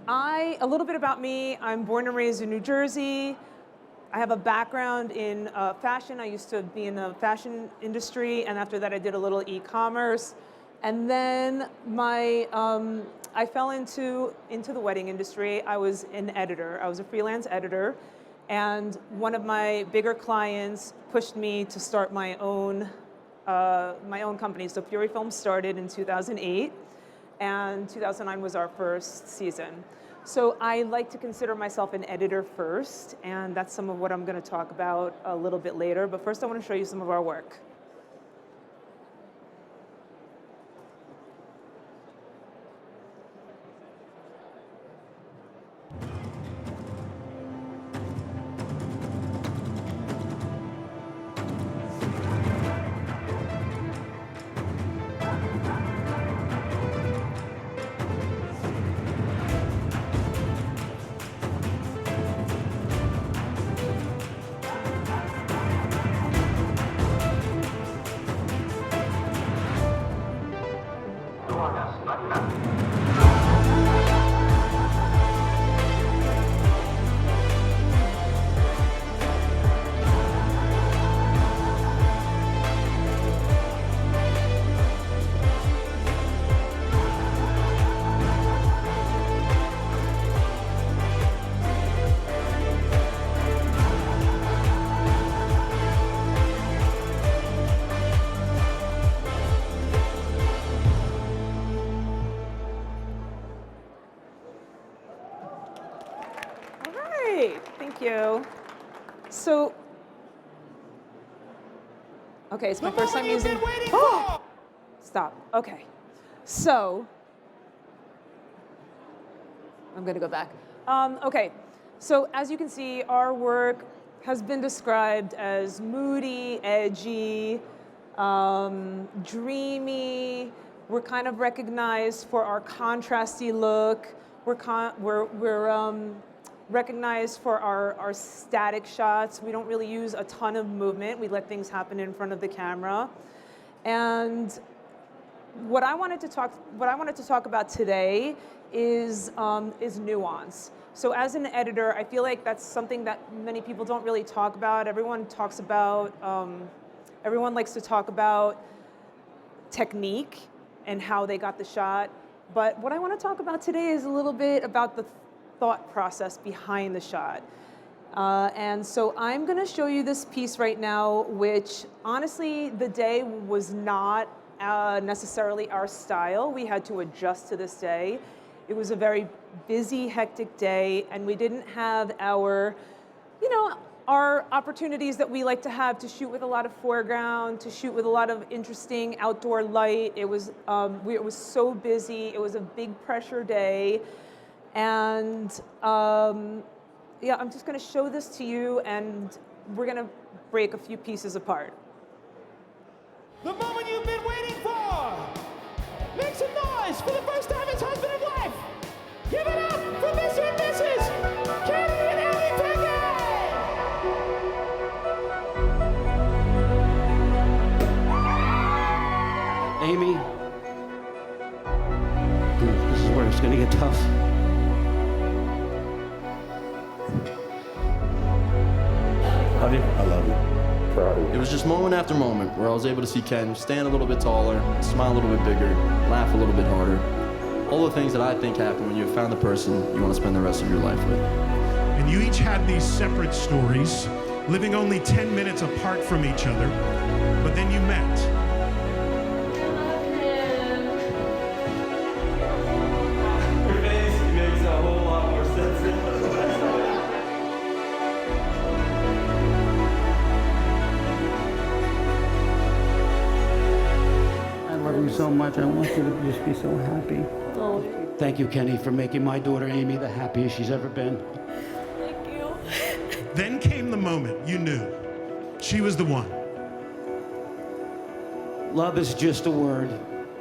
A little bit about me. I'm born and raised in New Jersey. I have a background in fashion. I used to be in the fashion industry, and after that I did a little e-commerce. And then I fell into the wedding industry. I was an editor. I was a freelance editor. And one of my bigger clients pushed me to start my own company. So Fury Films started in 2008, and 2009 was our first season. So I like to consider myself an editor first, and that's some of what I'm going to talk about a little bit later. But first I want to show you some of our work. Thank you. So, okay, it's my first time using. Oh, stop. Okay, so I'm going to go back. Okay, so as you can see, our work has been described as moody, edgy, dreamy. We're kind of recognized for our contrasty look. We're recognized for our static shots. We don't really use a ton of movement. We let things happen in front of the camera. And what I wanted to talk about today is nuance. So as an editor, I feel like that's something that many people don't really talk about. Everyone likes to talk about technique and how they got the shot. But what I want to talk about today is a little bit about the thought process behind the shot. And so I'm going to show you this piece right now, which honestly, the day was not necessarily our style. We had to adjust to this day. It was a very busy, hectic day, and we didn't have our opportunities that we like to have to shoot with a lot of foreground, to shoot with a lot of interesting outdoor light. It was so busy. It was a big pressure day. And yeah, I'm just going to show this to you, and we're going to break a few pieces apart. The moment you've been waiting for! Make some noise for the first time as husband and wife! Give it up for Mr. and Mrs. Kenny and Amy Pickett! Amy, this is where it's going to get tough. Love you. I love you. Proud of you. It was just moment after moment where I was able to see Ken stand a little bit taller, smile a little bit bigger, laugh a little bit harder. All the things that I think happen when you've found the person you want to spend the rest of your life with. And you each had these separate stories, living only 10 minutes apart from each other, but then you met. Your face makes a whole lot more sense. I love you so much. I want you to just be so happy. Oh, Thank you, Kenny, for making my daughter Amy the happiest she's ever been. thank you. Then came the moment you knew she was the one. Love is just a word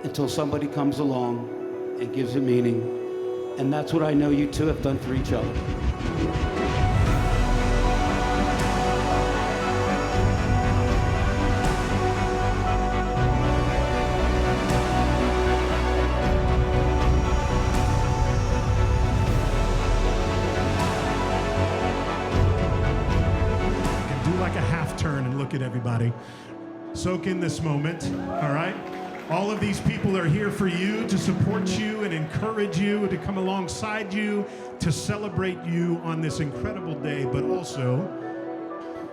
until somebody comes along and gives it meaning. And that's what I know you two have done for each other. and look at everybody. Soak in this moment, all right? All of these people are here for you, to support you and encourage you, to come alongside you, to celebrate you on this incredible day, but also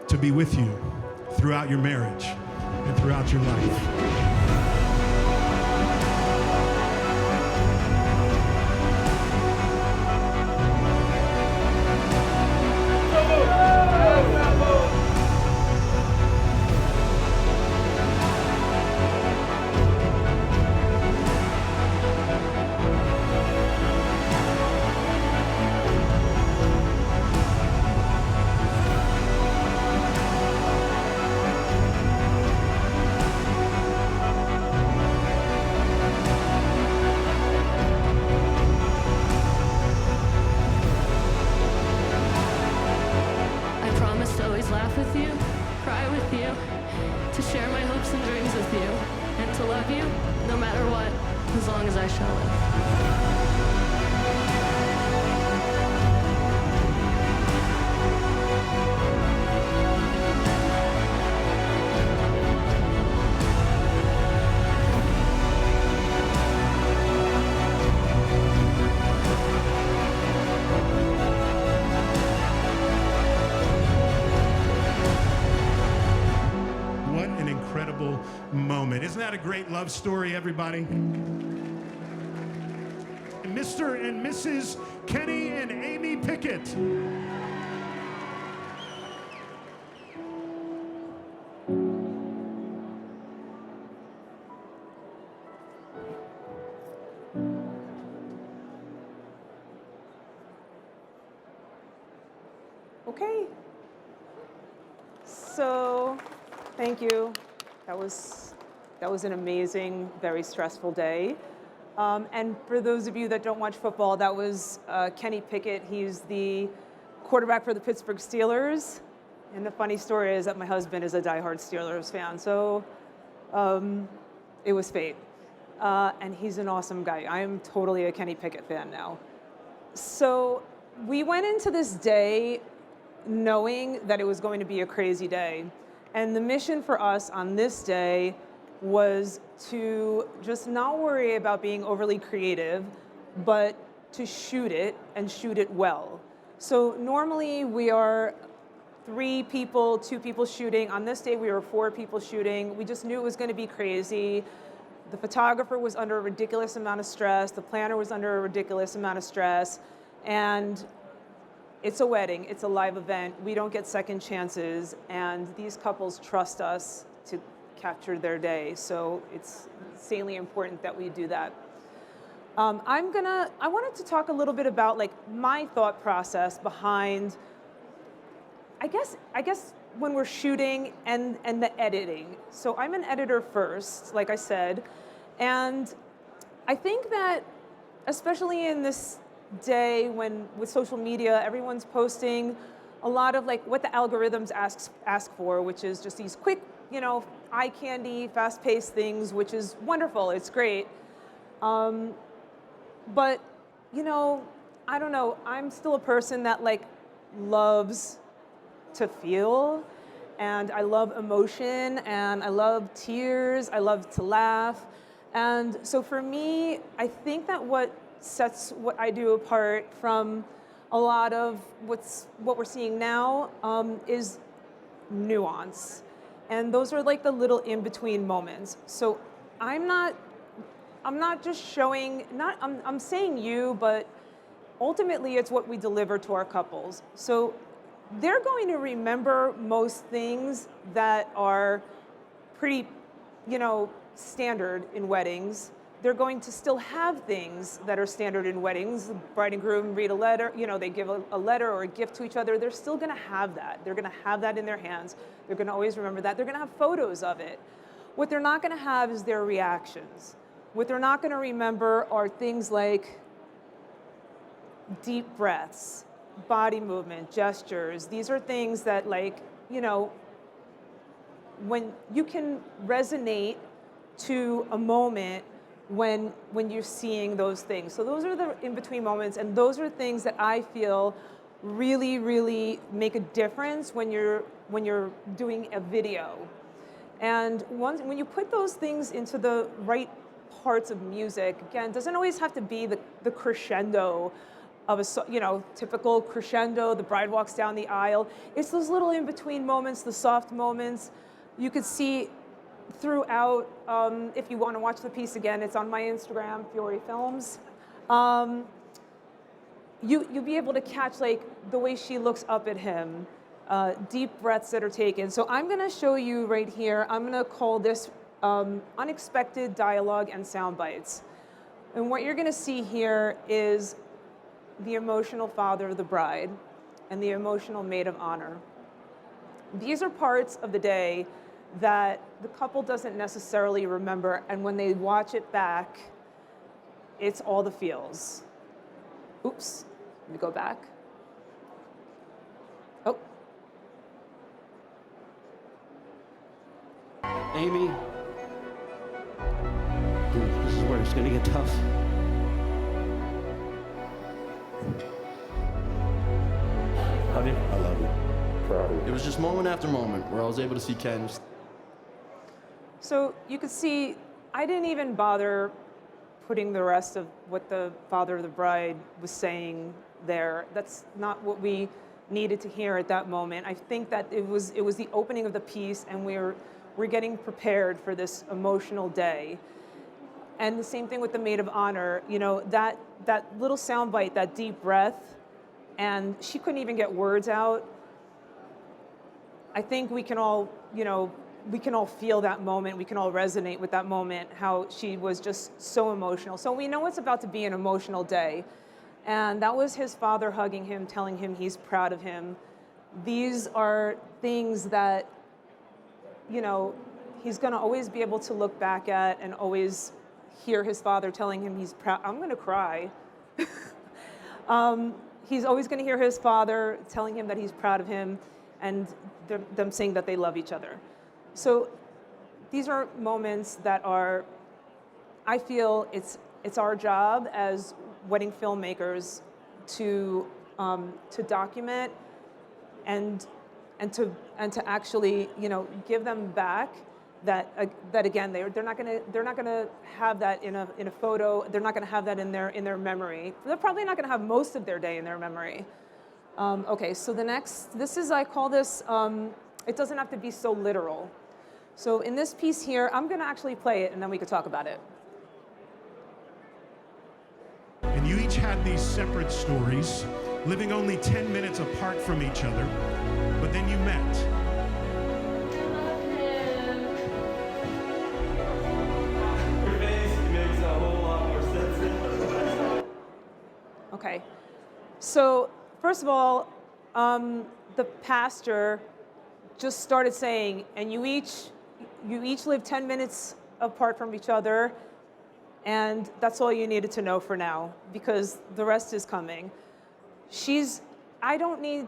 to be with you throughout your marriage and throughout your life. Laugh with you, cry with you, to share my hopes and dreams with you, and to love you no matter what, as long as I shall live. Moment. Isn't that a great love story, everybody? Mr. and Mrs. Kenny and Amy Pickett. Okay. So, thank you. That was an amazing, very stressful day. And for those of you that don't watch football, that was Kenny Pickett. He's the quarterback for the Pittsburgh Steelers. And the funny story is that my husband is a diehard Steelers fan, so it was fate. And he's an awesome guy. I am totally a Kenny Pickett fan now. So we went into this day knowing that it was going to be a crazy day. And the mission for us on this day was to just not worry about being overly creative, but to shoot it and shoot it well. So normally we are 3 people, 2 people shooting. On this day we were 4 people shooting. We just knew it was going to be crazy. The photographer was under a ridiculous amount of stress. The planner was under a ridiculous amount of stress. And it's a wedding, it's a live event. We don't get second chances, and these couples trust us to capture their day. So it's insanely important that we do that. I wanted to talk a little bit about like my thought process behind, I guess when we're shooting and the editing. So I'm an editor first, like I said, and I think that especially in this day when with social media, everyone's posting a lot of like what the algorithms ask for, which is just these quick, eye candy, fast-paced things, which is wonderful. It's great. But I don't know. I'm still a person that like loves to feel, and I love emotion, and I love tears. I love to laugh, and so for me, I think that what sets what I do apart from a lot of what we're seeing now is nuance. And those are like the little in-between moments. So I'm not just showing, I'm saying you, but ultimately it's what we deliver to our couples. So they're going to remember most things that are pretty, standard in weddings. They're going to still have things that are standard in weddings. The bride and groom read a letter, they give a letter or a gift to each other. They're still gonna have that. They're gonna have that in their hands. They're gonna always remember that. They're gonna have photos of it. What they're not gonna have is their reactions. What they're not gonna remember are things like deep breaths, body movement, gestures. These are things that when you can resonate to a moment when you're seeing those things. So those are the in-between moments, and those are things that I feel really, really make a difference when you're doing a video. And when you put those things into the right parts of music, again, it doesn't always have to be the crescendo of a typical crescendo, the bride walks down the aisle. It's those little in-between moments, the soft moments. You could see throughout, if you want to watch the piece again, it's on my Instagram, Fiore Films. You'll be able to catch like the way she looks up at him, deep breaths that are taken. So I'm gonna show you right here, I'm gonna call this unexpected dialogue and sound bites. And what you're gonna see here is the emotional father of the bride and the emotional maid of honor. These are parts of the day that the couple doesn't necessarily remember, and when they watch it back, it's all the feels. Oops, let me go back. Oh. Amy, this is where it's gonna get tough. Love you. I love you. Proud of you. It was just moment after moment where I was able to see Ken. So you could see, I didn't even bother putting the rest of what the father of the bride was saying there. That's not what we needed to hear at that moment. I think that it was the opening of the piece, and we're getting prepared for this emotional day. And the same thing with the maid of honor. You know, that little soundbite, that deep breath, and she couldn't even get words out. I think we can all, we can all feel that moment. We can all resonate with that moment, how she was just so emotional. So we know it's about to be an emotional day. And that was his father hugging him, telling him he's proud of him. These are things that, he's gonna always be able to look back at and always hear his father telling him he's proud. I'm gonna cry. He's always gonna hear his father telling him that he's proud of him, and them saying that they love each other. So these are moments that are, I feel it's our job as wedding filmmakers to document and to actually give them back that again they're not gonna have that in a photo. They're not gonna have that in their memory. They're probably not gonna have most of their day in their memory. Okay, so I call this, it doesn't have to be so literal. So in this piece here, I'm gonna actually play it and then we could talk about it. And you each had these separate stories, living only 10 minutes apart from each other, but then you met. Your face makes a whole lot more sense. Okay, so first of all, the pastor just started saying, and you each live 10 minutes apart from each other, and that's all you needed to know for now, because the rest is coming. I don't need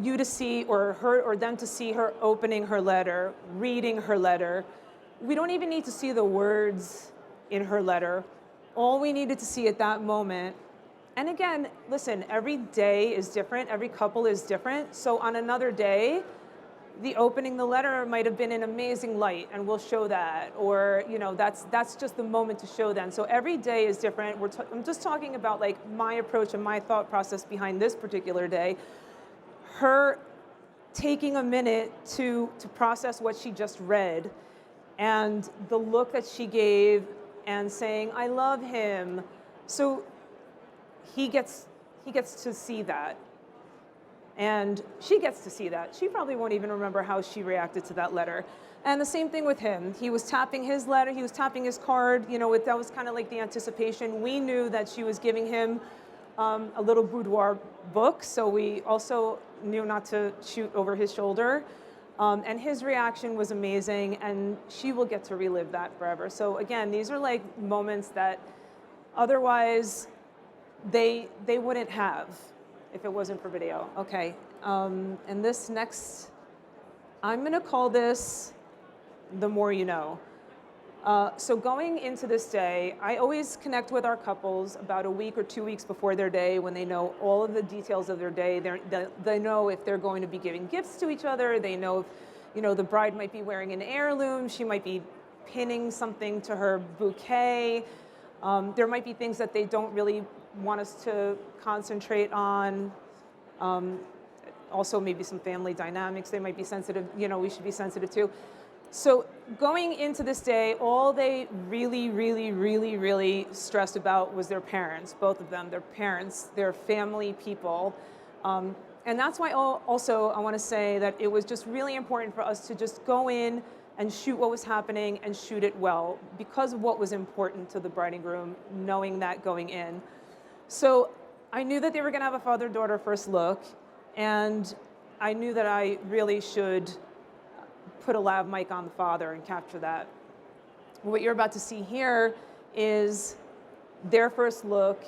you to see, or her or them to see her opening her letter, reading her letter. We don't even need to see the words in her letter. All we needed to see at that moment. And again, listen, every day is different, every couple is different. So on another day, the opening the letter might have been an amazing light, and we'll show that. Or, that's just the moment to show them. So every day is different. I'm just talking about like my approach and my thought process behind this particular day. Her taking a minute to process what she just read, and the look that she gave, and saying, I love him. So he gets to see that. And she gets to see that. She probably won't even remember how she reacted to that letter. And the same thing with him. He was tapping his letter, he was tapping his card, that was kind of like the anticipation. We knew that she was giving him a little boudoir book, so we also knew not to shoot over his shoulder. And his reaction was amazing, and she will get to relive that forever. So again, these are like moments that otherwise they wouldn't have if it wasn't for video. Okay, and this next, I'm gonna call this The More You Know. So going into this day, I always connect with our couples about a week or 2 weeks before their day when they know all of the details of their day. They know if they're going to be giving gifts to each other. They know if, the bride might be wearing an heirloom. She might be pinning something to her bouquet. There might be things that they don't really want us to concentrate on. Also maybe some family dynamics they might be sensitive, we should be sensitive to. So going into this day, all they really, really, really, really stressed about was their parents, both of them, their parents, their family people. And that's why also I want to say that it was just really important for us to just go in and shoot what was happening and shoot it well because of what was important to the bride and groom, knowing that going in. So I knew that they were going to have a father-daughter first look, and I knew that I really should put a lav mic on the father and capture that. What you're about to see here is their first look,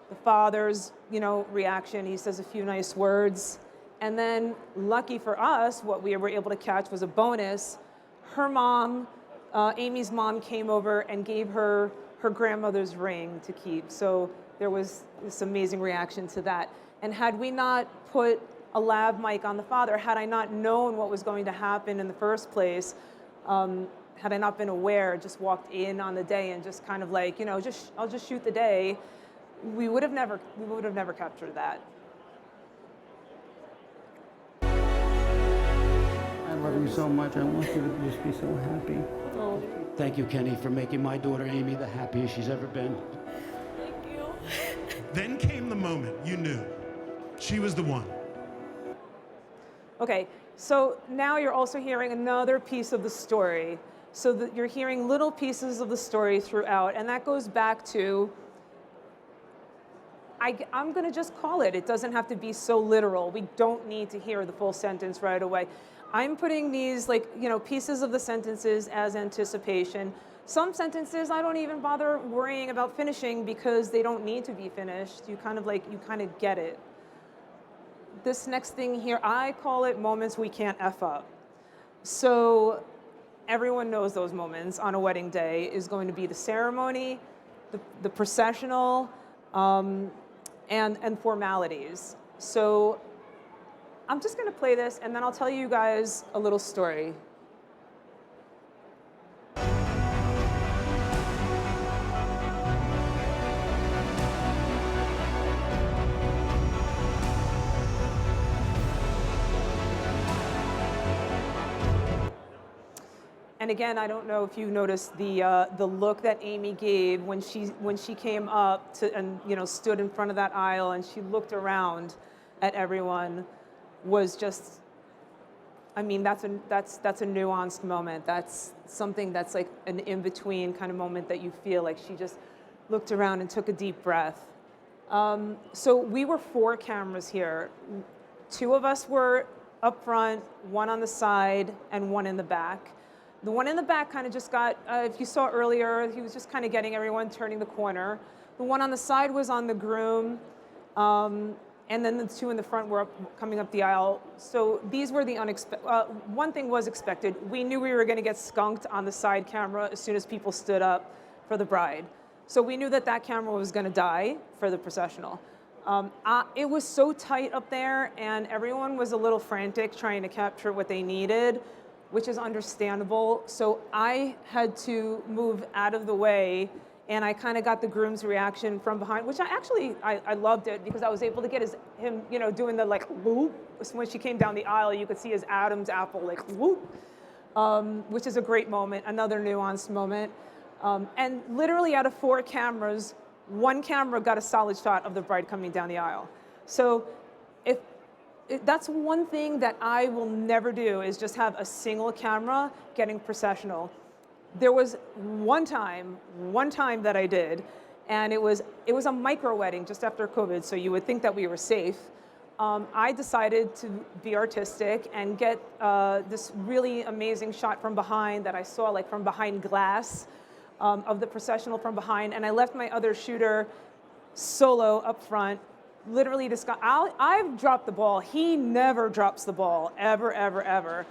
the father's, reaction. He says a few nice words. And then lucky for us, what we were able to catch was a bonus. Her mom, Amy's mom, came over and gave her her grandmother's ring to keep. So there was this amazing reaction to that. And had we not put a lav mic on the father, had I not known what was going to happen in the first place, had I not been aware, just walked in on the day and just kind of like, I'll just shoot the day, we would have never captured that. I love you so much. I want you to just be so happy. Oh, Thank you, Kenny, for making my daughter Amy the happiest she's ever been. thank you. Then came the moment you knew she was the one. Okay, so now you're also hearing another piece of the story. So that you're hearing little pieces of the story throughout, and that goes back to, I'm gonna just call it. It doesn't have to be so literal. We don't need to hear the full sentence right away. I'm putting these pieces of the sentences as anticipation. Some sentences I don't even bother worrying about finishing because they don't need to be finished. You kind of get it. This next thing here, I call it moments we can't F up. So everyone knows those moments on a wedding day is going to be the ceremony, the processional, and formalities. So I'm just gonna play this and then I'll tell you guys a little story. And again, I don't know if you noticed the look that Amy gave when she came up to and stood in front of that aisle and she looked around at everyone was just, that's a nuanced moment. That's something that's like an in-between kind of moment that you feel like she just looked around and took a deep breath. So we were 4 cameras here. 2 of us were up front, 1 on the side, and 1 in the back. The one in the back kind of just got, if you saw earlier, he was just kind of getting everyone turning the corner. The one on the side was on the groom, and then the 2 in the front were coming up the aisle. So these were the unexpected. One thing was expected. We knew we were going to get skunked on the side camera as soon as people stood up for the bride. So we knew that camera was going to die for the processional. It was so tight up there, and everyone was a little frantic trying to capture what they needed, which is understandable. So I had to move out of the way, and I kind of got the groom's reaction from behind, which I loved it because I was able to get him doing the whoop. So when she came down the aisle, you could see his Adam's apple whoop, which is a great moment, another nuanced moment. And literally out of 4 cameras, 1 camera got a solid shot of the bride coming down the aisle. So that's one thing that I will never do is just have a single camera getting processional. There was one time that I did, and it was a micro wedding just after COVID, so you would think that we were safe. I decided to be artistic and get this really amazing shot from behind that I saw from behind glass of the processional from behind, and I left my other shooter solo up front. Literally, this guy, I've dropped the ball. He never drops the ball, ever, ever, ever.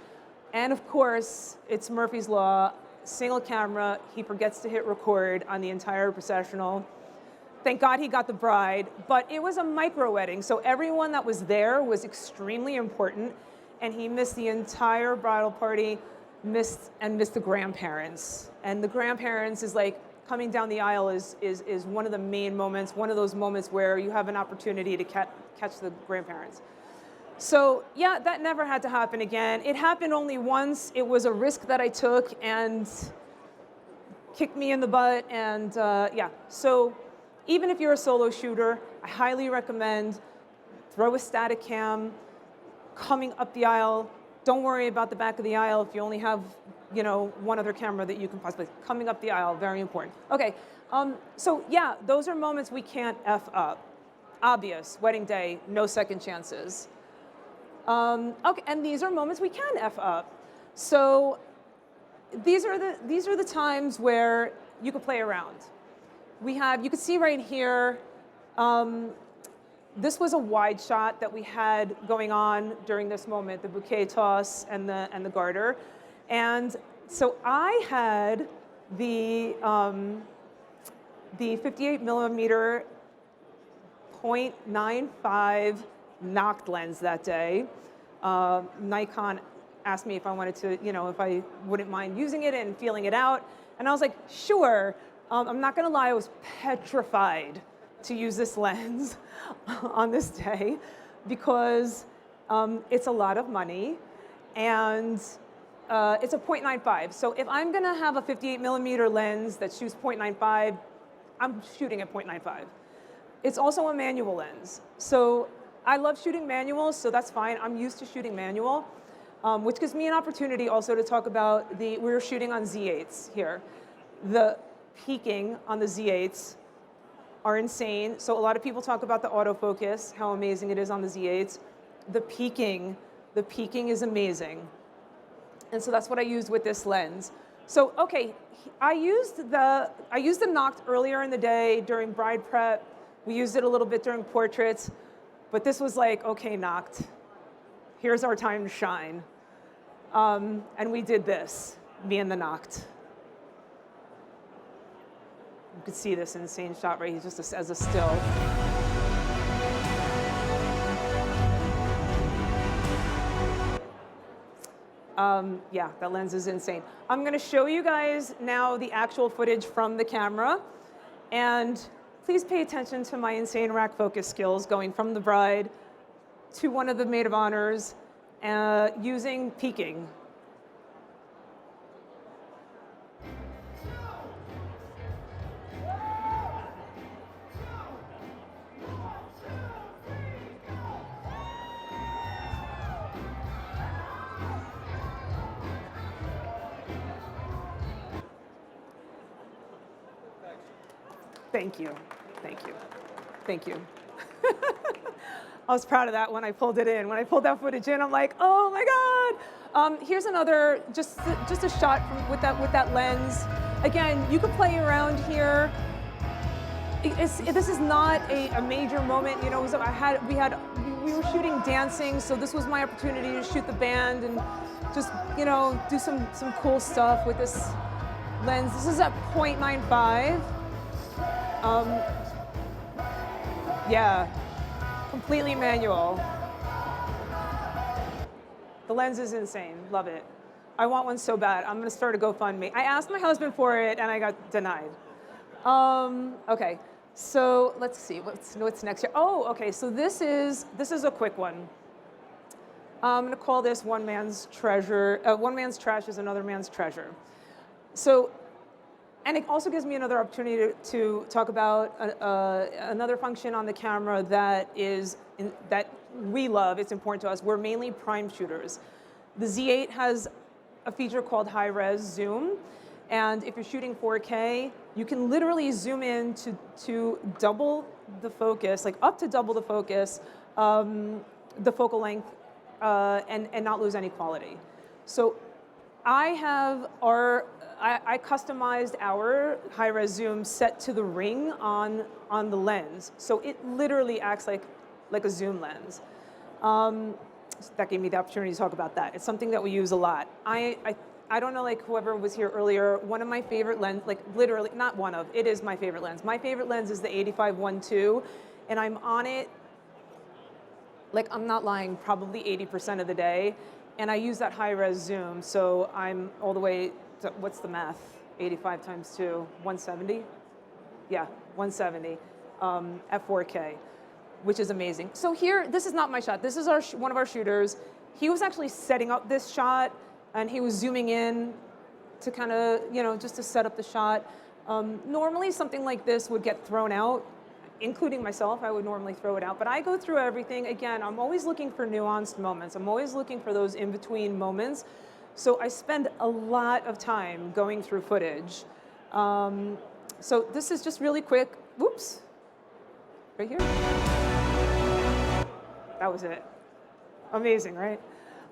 And of course, it's Murphy's Law. single camera. He forgets to hit record on the entire processional. Thank God he got the bride, but it was a micro wedding, so everyone that was there was extremely important, and he missed the entire bridal party, missed the grandparents. And the grandparents is like, coming down the aisle is one of the main moments, one of those moments where you have an opportunity to catch the grandparents. So yeah, that never had to happen again. It happened only once. It was a risk that I took and kicked me in the butt, and yeah. So even if you're a solo shooter, I highly recommend throw a static cam, coming up the aisle. Don't worry about the back of the aisle if you only have, you know, one other camera that you can possibly, coming up the aisle, very important. Okay, so yeah, those are moments we can't F up. Obvious, wedding day, no second chances. Okay, and these are moments we can F up. So these are the times where you could play around. You can see right here, this was a wide shot that we had going on during this moment, the bouquet toss and the garter. And so I had the 58 millimeter 0.95 knocked lens that day. Nikon asked me if I wanted to, you know, if I wouldn't mind using it and feeling it out. And I was like, sure. I'm not gonna lie, I was petrified to use this lens on this day because it's a lot of money and it's a 0.95. So if I'm gonna have a 58 millimeter lens that shoots 0.95, I'm shooting at 0.95. It's also a manual lens. So I love shooting manual, so that's fine. I'm used to shooting manual, which gives me an opportunity also to talk about we were shooting on Z8s here. The peaking on the Z8s are insane. So a lot of people talk about the autofocus, how amazing it is on the Z8s. The peaking is amazing. And so that's what I used with this lens. So, okay, I used the knocked earlier in the day during bride prep. We used it a little bit during portraits, but this was like, okay, knocked. Here's our time to shine. And we did this, me and the knocked. You could see this insane shot right here, just as a still. Yeah, that lens is insane. I'm gonna show you guys now the actual footage from the camera. And please pay attention to my insane rack focus skills going from the bride to one of the maid of honors using peaking. Thank you, thank you, thank you. I was proud of that when I pulled it in. When I pulled that footage in, I'm like, oh my God. Here's another, just a shot with that lens. Again, you could play around here. This is not a major moment, you know. We were shooting dancing, so this was my opportunity to shoot the band and just, you know, do some cool stuff with this lens. This is at 0.95. Yeah, completely manual. The lens is insane, love it. I want one so bad. I'm gonna start a GoFundMe. I asked my husband for it and I got denied. Okay, so let's see, what's next here? Oh, okay, so this is a quick one. I'm gonna call this one man's treasure. One man's trash is another man's treasure. So, and it also gives me another opportunity to talk about another function on the camera that we love. It's important to us. We're mainly prime shooters. The Z8 has a feature called high-res zoom, and if you're shooting 4K, you can literally zoom in to double the focus, like up to double the focus, the focal length, and not lose any quality. So I customized our high-res zoom set to the ring on the lens. So it literally acts like a zoom lens. That gave me the opportunity to talk about that. It's something that we use a lot. I I don't know, like whoever was here earlier, one of my favorite lens, like literally, not one of, it is my favorite lens. My favorite lens is the 85-1.2, and I'm on it, like I'm not lying, probably 80% of the day, and I use that high-res zoom, so I'm all the way to, what's the math? 85 times 2, 170? Yeah, 170 at 4K, which is amazing. So here, this is not my shot. This is one of our shooters. He was actually setting up this shot, and he was zooming in to kind of, you know, just to set up the shot. Normally something like this would get thrown out, including myself. I would normally throw it out, but I go through everything. Again, I'm always looking for nuanced moments. I'm always looking for those in-between moments. So I spend a lot of time going through footage. So this is just really quick. Whoops, right here. That was it. Amazing, right?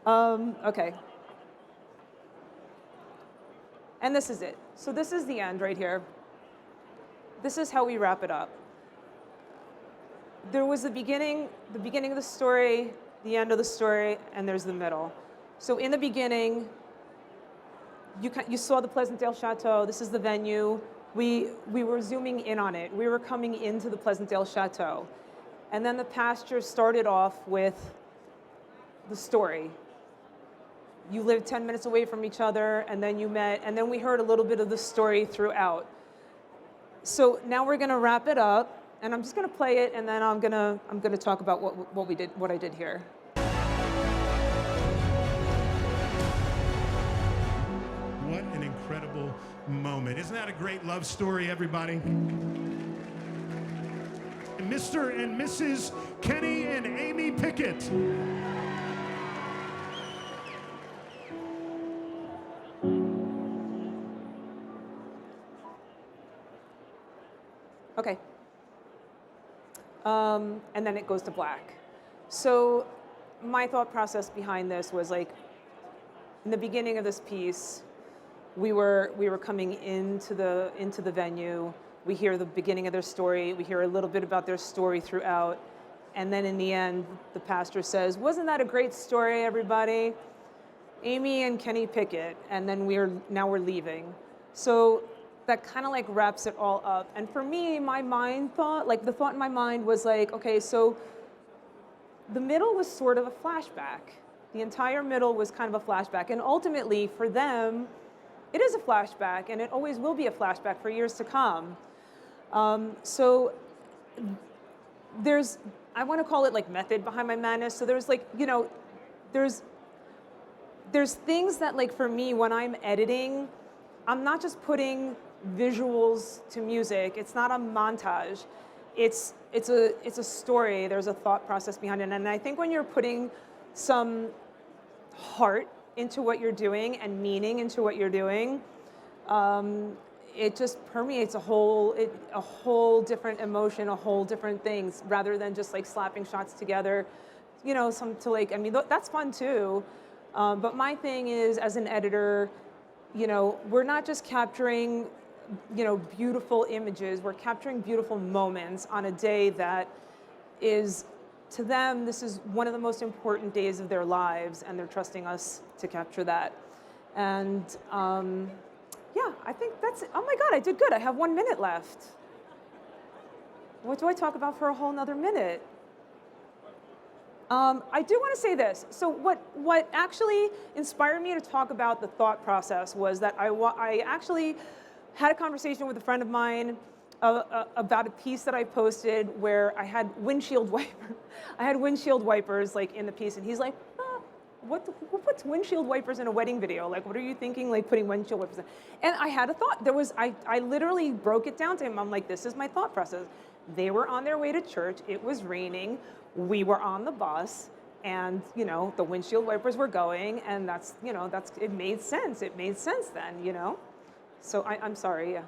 Okay. And this is it. So this is the end right here. This is how we wrap it up. There was the beginning of the story, the end of the story, and there's the middle. So in the beginning, you saw the Pleasantdale Chateau. This is the venue. We were zooming in on it. We were coming into the Pleasantdale Chateau. And then the pasture started off with the story. You lived 10 minutes away from each other, and then you met, and then we heard a little bit of the story throughout. So now we're gonna wrap it up, and I'm just gonna play it, and then I'm gonna talk about what I did here. What an incredible moment. Isn't that a great love story, everybody? Mr. and Mrs. Kenny and Amy Pickett. Okay. And then it goes to black. So my thought process behind this was like, in the beginning of this piece, we were coming into the venue. We hear the beginning of their story. We hear a little bit about their story throughout. And then in the end, the pastor says, "Wasn't that a great story, everybody? Amy and Kenny Pickett." And then now we're leaving. So that kind of like wraps it all up. And for me, the thought in my mind was like, okay, so the middle was sort of a flashback. The entire middle was kind of a flashback. And ultimately, for them, it is a flashback, and it always will be a flashback for years to come. So I want to call it like method behind my madness. So there's like, you know, there's things that like for me when I'm editing, I'm not just putting visuals to music. It's not a montage. It's a story. There's a thought process behind it. And I think when you're putting some heart into what you're doing and meaning into what you're doing, it just permeates a whole different emotion, a whole different things, rather than just like slapping shots together, you know, that's fun too. But my thing is, as an editor, you know, we're not just capturing, you know, beautiful images, we're capturing beautiful moments on a day that is, to them, this is one of the most important days of their lives, and they're trusting us to capture that. And yeah, I think that's it. Oh my God, I did good. I have 1 minute left. What do I talk about for a whole nother minute? I do want to say this. So what actually inspired me to talk about the thought process was that I actually had a conversation with a friend of mine about a piece that I posted where I had windshield wipers like in the piece, and he's like, who puts windshield wipers in a wedding video? Like, what are you thinking, like putting windshield wipers in? And I had a thought. I literally broke it down to him. I'm like, this is my thought process. They were on their way to church. It was raining. We were on the bus, and you know, the windshield wipers were going, and it made sense. It made sense then, you know. So I'm sorry, yeah.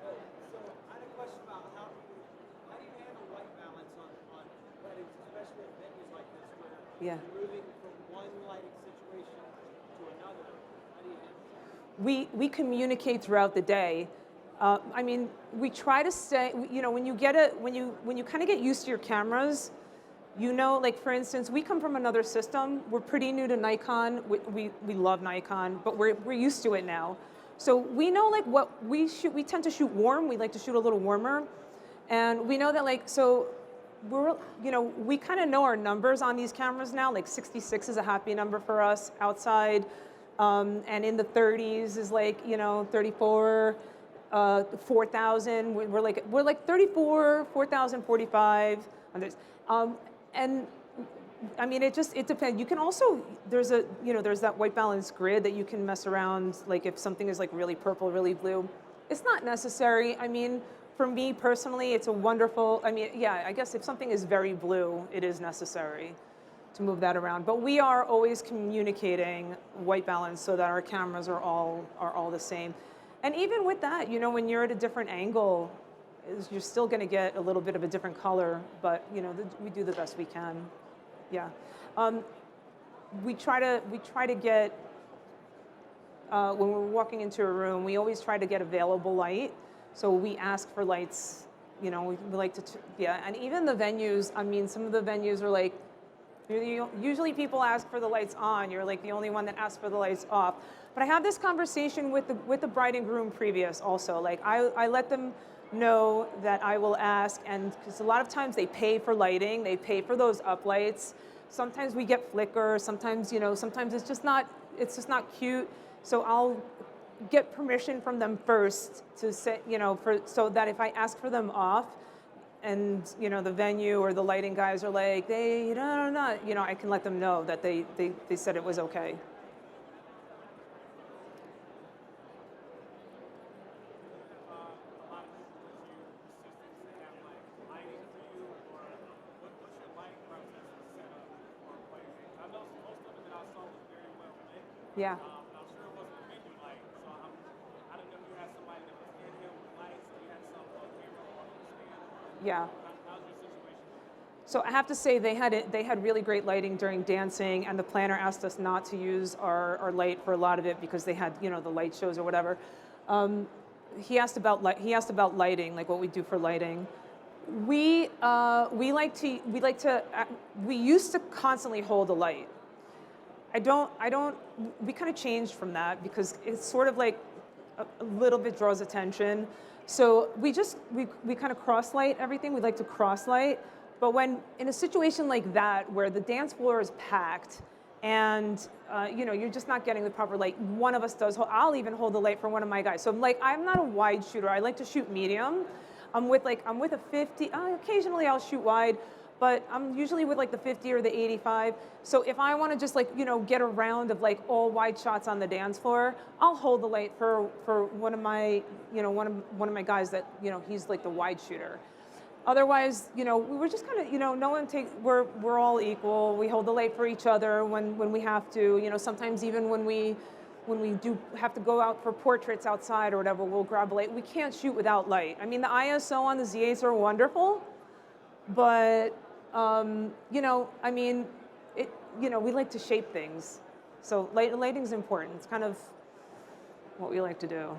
So I had a question about how do you handle white balance on weddings, especially at venues like this where Yeah. you're moving from one lighting situation to another? How do you handle that? We communicate throughout the day. I mean, we try to stay. You know, when you kind of get used to your cameras, You know, like for instance, we come from another system. We're pretty new to Nikon. We love Nikon, but we're used to it now. So we know like what we shoot. We tend to shoot warm. We like to shoot a little warmer, and we know that like so. We kind of know our numbers on these cameras now. Like 66 is a happy number for us outside, and in the 30s is like 34, 4,000. We're like 34, 4,000, 45. And I mean, it depends. You can also, there's that white balance grid that you can mess around. Like if something is like really purple, really blue, it's not necessary. I mean, for me personally, it's a wonderful, I guess if something is very blue, it is necessary to move that around. But we are always communicating white balance so that our cameras are all the same. And even with that, when you're at a different angle, you're still going to get a little bit of a different color, but we do the best we can. Yeah, we try to get when we're walking into a room, we always try to get available light. So we ask for lights. We like to and even the venues. I mean, some of the venues are like, usually people ask for the lights on. You're like the only one that asks for the lights off. But I have this conversation with the bride and groom previous also. Like I let them know that I will ask, and because a lot of times they pay for lighting, they pay for those up lights. Sometimes we get flicker, sometimes sometimes it's just not cute. So I'll get permission from them first to say, so that if I ask for them off, and the venue or the lighting guys are like, I can let them know that they said it was okay. Yeah. I'm sure it wasn't a venue light, so I don't know if you had somebody that was in here with lights, or you had something on camera on the stand. Yeah. How's your situation? So I have to say they had really great lighting during dancing, and the planner asked us not to use our light for a lot of it because they had the light shows or whatever. He asked about lighting, like what we do for lighting. We used to constantly hold a light. We kind of changed from that because it's sort of like a little bit draws attention. So we kind of cross light everything. We like to cross light. But when in a situation like that where the dance floor is packed and you're just not getting the proper light, one of us does. I'll even hold the light for one of my guys. So I'm not a wide shooter. I like to shoot medium. I'm with a 50. Occasionally I'll shoot wide. But I'm usually with like the 50 or the 85. So if I want to just get a round of like all wide shots on the dance floor, I'll hold the light for one of my one of my guys that he's like the wide shooter. Otherwise, we were just kind of no one we're all equal. We hold the light for each other when we have to. Sometimes even when we do have to go out for portraits outside or whatever, we'll grab a light. We can't shoot without light. I mean, the ISO on the Z8s are wonderful, but we like to shape things. So lighting's important. It's kind of what we like to do.